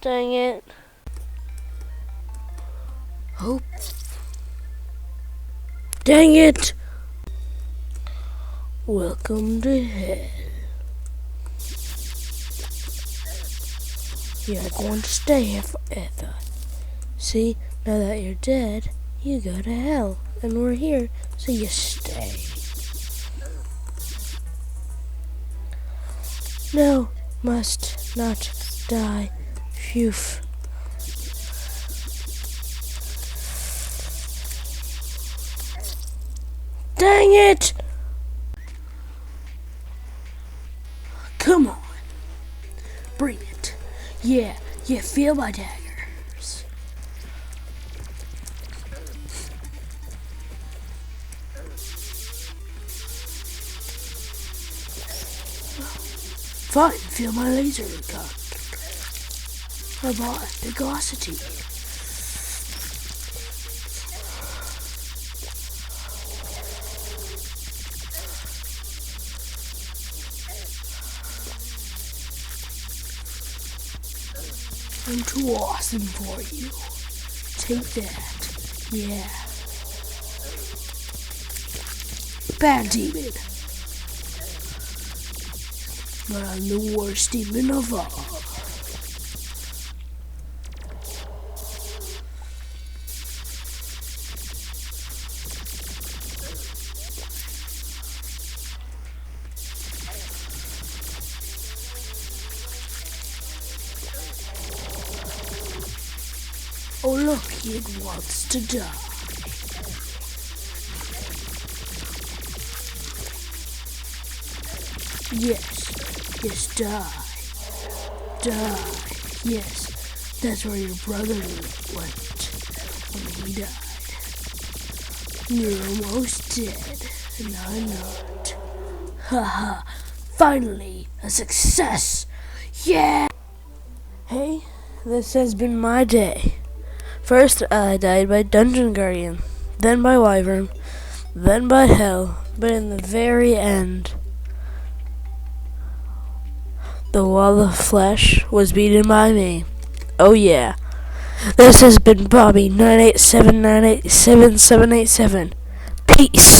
Dang it. Hope. Dang it. Welcome to hell. You're going to stay here forever. See, now that you're dead, you go to hell. And we're here, so you stay. No, must not die. Phew. Dang it! Come on. Bring it. Yeah, feel my daggers. Fine, feel my laser gun. How about Pegosity? I'm too awesome for you. Take that. Yeah. Bad demon. But I'm the worst demon of all. Oh look, it wants to die. Yes, die. Die. Yes, that's where your brother went when he died. You're almost dead, and I'm not. Haha, finally, a success! Yeah! Hey, this has been my day. First, I died by Dungeon Guardian, then by Wyvern, then by Hell, but in the very end, the wall of flesh was beaten by me. Oh yeah. This has been Bobby 987987787. Peace.